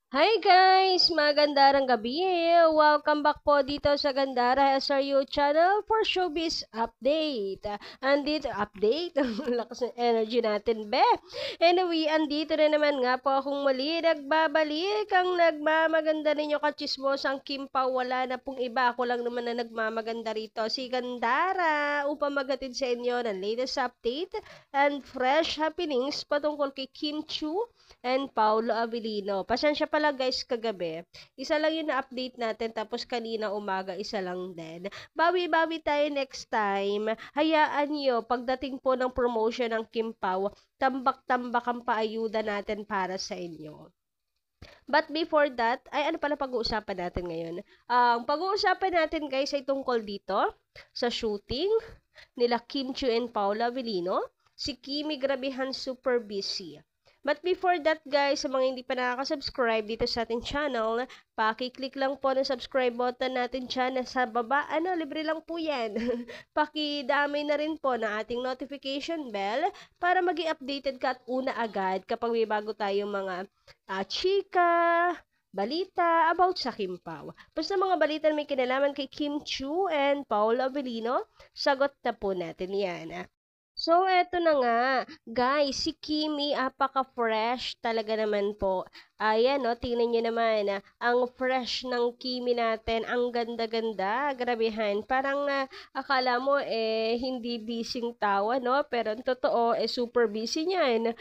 Hi guys! Magandang gabi! Welcome back po dito sa Gandara SRU channel for Showbiz Update. Update, lakas ng energy natin, be! Anyway, andito na naman nga po akong muli, nagbabalik ang nagmamaganda ninyo kachismosang Kim Pao. Wala na pong iba, ako lang naman na nagmamaganda rito, si Gandara, upang magatid sa inyo ng latest update and fresh happenings patungkol kay Kim Chu and Paulo Avellino. Pasensya pala guys kagabi. Isa lang yung na-update natin tapos kanina umaga isa lang din. Bawi-bawi tayo next time. Hayaan nyo, pagdating po ng promotion ng Kim Pao, tambak-tambak ang paayuda natin para sa inyo. But before that, ay ano pala pag-uusapan natin ngayon? Ang pag-uusapan natin guys ay tungkol dito sa shooting nila Kim Chu and Paula Avellino. Si Kimi grabehan super busy. But before that guys, sa mga hindi pa nakaka-subscribe dito sa ating channel, paki-click lang po ng subscribe button natin dyan sa baba. Libre lang po yan. Paki-damay na rin po ng ating notification bell para maging updated ka at una agad kapag may bago tayong mga chika, balita about sa Kim Pao. Basta mga balita na may kinalaman kay Kim Chu and Paolo Avellino, sagot na po natin yan. So, eto na nga. Guys, si Kimi, apaka-fresh talaga naman po. Ayan, no, tingnan nyo naman. Ang fresh ng Kimi natin. Ang ganda-ganda. Grabehan. Parang akala mo, hindi busy tawa, no? Pero ang totoo, super busy niyan.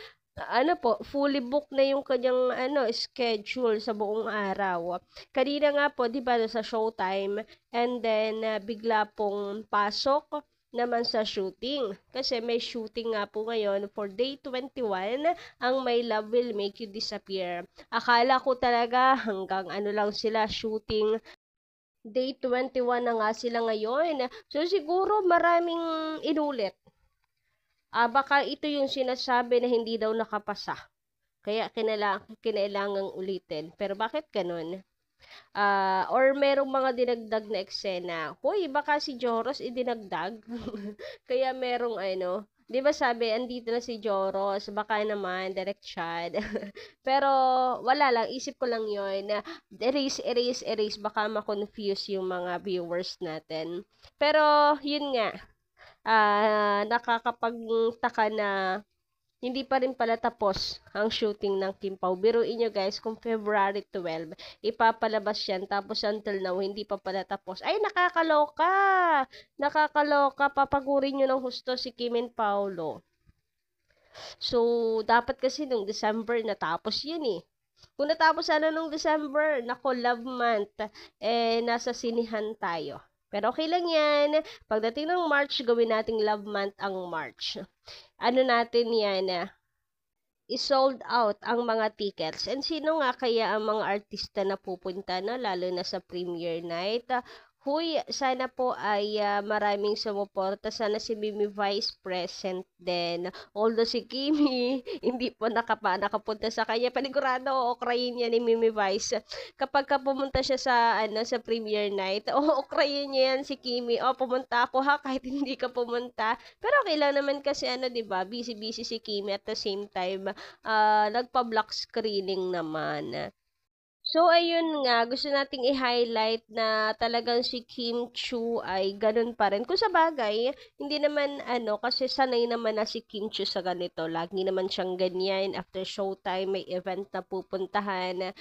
Fully booked na yung kanyang schedule sa buong araw. Kanina nga po, di ba, sa Showtime, and then bigla pong pasok naman sa shooting. Kasi may shooting nga po ngayon for day 21, ang My Love Will Make You Disappear. Akala ko talaga hanggang lang sila shooting. Day 21 na nga sila ngayon. So siguro maraming inulit. Baka ito yung sinasabi na hindi daw nakapasa. Kaya kinailangang ulitin. Pero bakit ganun? Or merong mga dinagdag na eksena. Hoy, baka si Joros idinagdag. Kaya merong di ba sabi, andito na si Joros, baka naman, direct Chad. Pero, wala lang, isip ko lang yun. Erase, baka ma-confuse yung mga viewers natin. Pero, yun nga, nakakapagtaka na hindi pa rin pala tapos ang shooting ng Kim Pao. Biruin nyo guys, kung February 12, ipapalabas yan. Tapos until now, hindi pa pala tapos. Ay, nakakaloka! Nakakaloka. Papagurin nyo ng husto si Kim and Paolo. So, dapat kasi nung December natapos yun eh. Kung natapos nung December, nako, love month, nasa sinihan tayo. Pero okay lang yan. Pagdating ng March, gawin nating love month ang March. Natin yan, i-sold out ang mga tickets. And sino nga kaya ang mga artista na pupunta na, lalo na sa premiere night? Huy, sana po ay maraming sumuporta. Sana si Mimi Vice present din. Although si Kimi, hindi po nakapunta sa kanya. Panigurado, okrayin niya ni Mimi Vice. Kapag pumunta siya sa premiere night, okrayin niya yan si Kimi. Pumunta ako ha, kahit hindi ka pumunta. Pero okay lang naman kasi di ba, busy-busy si Kimi at the same time, nagpa-block screening naman. So, ayun nga, gusto nating i-highlight na talagang si Kim Chu ay ganun pa rin. Kung sa bagay, hindi naman kasi sanay naman na si Kim Chu sa ganito. Lagi naman siyang ganyan. After showtime, may event na pupuntahan.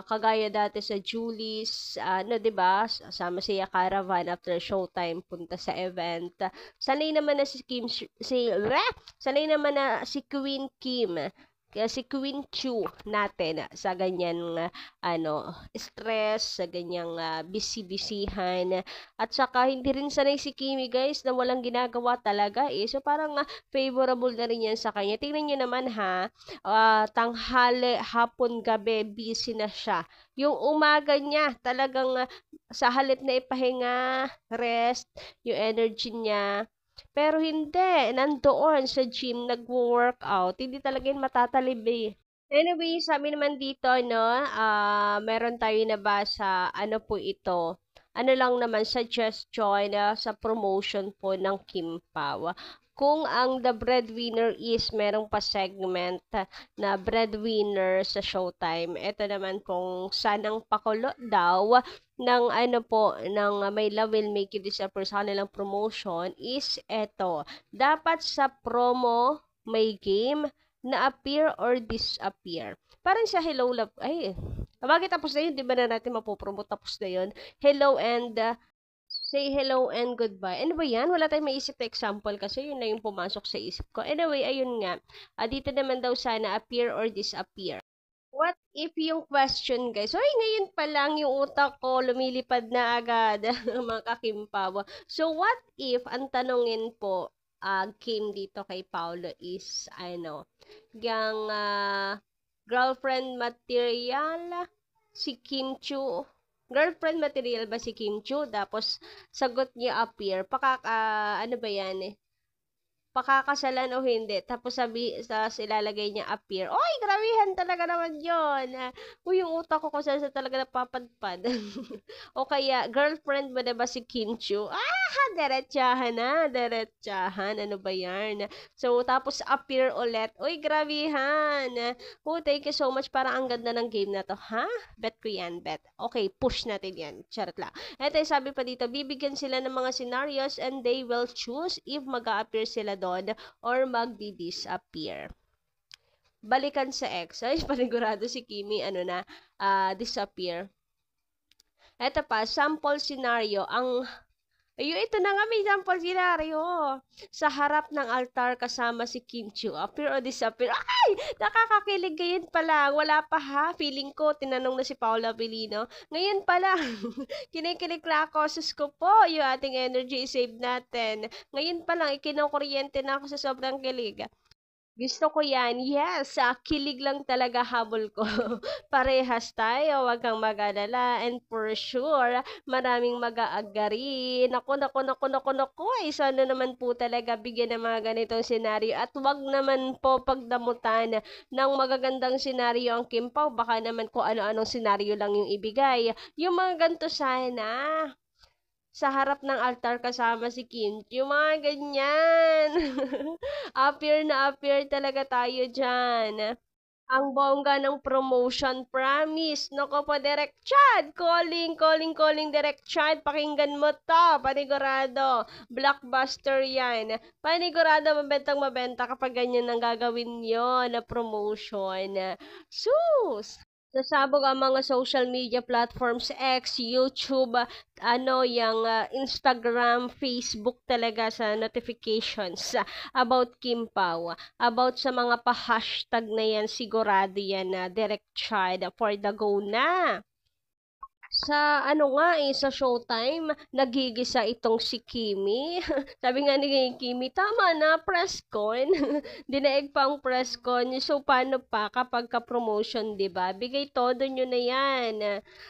Kagaya dati sa Julie's, 'di ba? Sama siya Caravan after showtime, punta sa event. Sanay naman na si sanay naman na si Queen Kim. Kaya si Queen Chu natin sa ganyang stress, sa ganyang busy-busyhan. At saka hindi rin sanay si Kimi guys na walang ginagawa talaga eh. So parang favorable na rin yan sa kanya. Tingnan nyo naman ha, tanghali, hapon, gabi, busy na siya. Yung umaga niya talagang sa halip na ipahinga, rest, yung energy niya. Pero hindi, nandoon sa gym, nagwo-workout. Hindi talaga yun matatalib eh. Anyway, sabi naman dito, meron tayo nabasa, po ito. Lang naman, suggestion sa promotion po ng Kim Pao. kung ang The Breadwinner is merong pa segment na breadwinner sa Showtime. Ito naman kung sanang pakulo daw ng ano po, ng My Love Will Make You Disappear sa kanilang promotion is eto. Dapat sa promo may game na appear or disappear. Parang sa Hello Love, ay, bakit tapos na yun? Di ba na natin mapopromote? Tapos na yun. Hello and say hello and goodbye. Ano ba yan? Wala tayong maisip na example kasi yun na yung pumasok sa isip ko. Anyway, ayun nga. Dito naman daw sana appear or disappear. What if yung question, guys? Ay, ngayon pa lang yung utak ko lumilipad na agad, mga kakimpawa. So, what if, ang tanongin po, came dito kay Paulo is, ano, yung girlfriend material, si Kim Chu. Girlfriend material ba si Kim Chu? Tapos, sagot niya appear. Ano ba yan eh? Pakakasalan o hindi. Tapos ilalagay niya appear. Oy, grabehan talaga naman yun. Yung utak ko kung saan sa talaga napapadpad. O kaya, girlfriend mo diba si Kim Chu? Derechahan na. Derechahan. Ano ba yan? So, tapos appear ulit. Uy, grabehan. Thank you so much. Parang ang ganda ng game na to. Ha? Bet ko yan, bet. Okay, push natin yan. Charot lang. Ito, sabi pa dito, bibigyan sila ng mga scenarios and they will choose if mag-a-appear sila doon or magdi-disappear. Balikan sa ex. Ay, panigurado si Kimi, disappear. Ito pa, sample scenario. Ito na nga, may sample scenario. Sa harap ng altar kasama si Kim Chu. Appear or disappear. Ay! Nakakakilig ngayon pa lang. Wala pa ha. Feeling ko, tinanong na si Paula Avellino. Ngayon pa lang. Kinikilig na ako. Sus ko po, yung ating energy save natin. Ngayon pa lang, ikinokuryente na ako sa sobrang kilig. Gusto ko yan. Yes, kilig lang talaga habol ko. Parehas tayo, wag kang mag-alala. And for sure, maraming mag-aagari. Naku. Sana naman po talaga bigyan ng mga ganitong senaryo. At wag naman po pagdamutan ng magagandang senaryo ang Kim Pao. Baka naman kung ano-anong senaryo lang yung ibigay. Yung mga ganito sana sa harap ng altar kasama si Kim. Yung mga ganyan. Appear na appear talaga tayo dyan. Ang bongga ng promotion, promise. Nako po, Direct Chad. Calling, Direct Chad. Pakinggan mo to. Panigurado. Blockbuster yan. Panigurado, mabenta kapag ganyan ang gagawin yon na promotion. Sus! Sasabog ang mga social media platforms, X, YouTube, yung Instagram, Facebook talaga sa notifications about Kim Pao. About sa mga pa-hashtag na yan, sigurado yan na Direct Child for the go na. Sa sa Showtime, nagigisa itong si Kimi. Sabi nga ni Kimi, tama na, press con. Dinaig pa ang press con. So, paano pa kapag ka-promotion, diba? Bigay todo nyo na yan.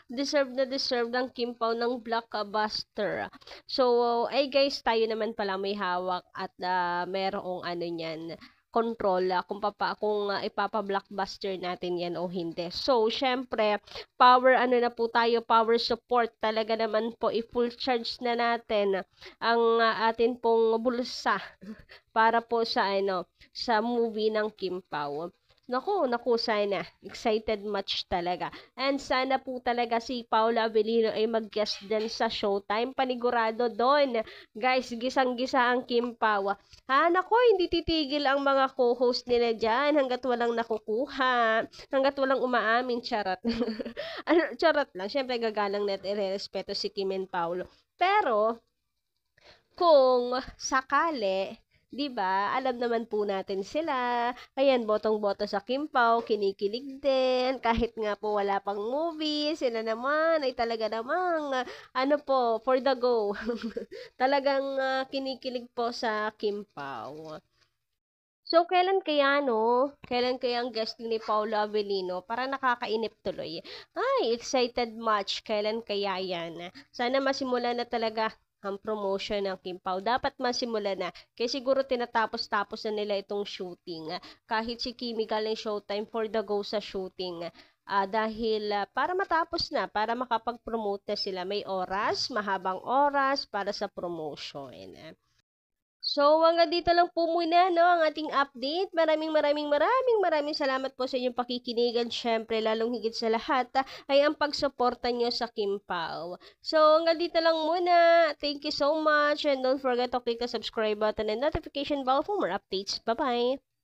Deserve na deserve ng Kim Pao ng blockbuster. So, ay guys, tayo naman pala may hawak at merong niyan control kung ipapa-blockbuster natin yan o hindi. So, syempre, power na po tayo, power support. Talaga naman po, i-full charge na natin ang atin pong bulsa para po sa sa movie ng Kim Pao. Naku, sana. Excited much talaga. And sana po talaga si Paula Avellino ay mag-guest din sa Showtime. Panigurado doon. Guys, gisang-gisa ang Kim Pao. Naku, hindi titigil ang mga co-host nila dyan hanggat walang nakukuha. Hanggat walang umaamin, charot. Charot lang. Siyempre, gagalang natin i-respeto si Kim and Paulo. Pero, kung sakali, diba, alam naman po natin sila. Ayan, botong-boto sa Kim Pao, kinikilig din. Kahit nga po wala pang movie, sila naman ay talaga namang, for the go. Talagang kinikilig po sa Kim Pao. So, kailan kaya ang guesting ni Paula Avellino? Para nakakainip tuloy. Ay, excited much. Kailan kaya yan? Sana masimula na talaga ang promotion ng Kim Pao. Dapat masimula na. Kaya siguro tinatapos-tapos na nila itong shooting. Kahit si Kimi galing Showtime for the go sa shooting. Dahil para matapos na, para makapag-promote na sila. May oras, mahabang oras para sa promotion. So, hanggang dito lang po muna, no, ang ating update. Maraming salamat po sa inyong pakikinigan. Syempre, lalong higit sa lahat, ay ang pagsuporta nyo sa Kim Pao. So, hanggang dito lang muna. Thank you so much. And don't forget to click the subscribe button and notification bell for more updates. Bye-bye!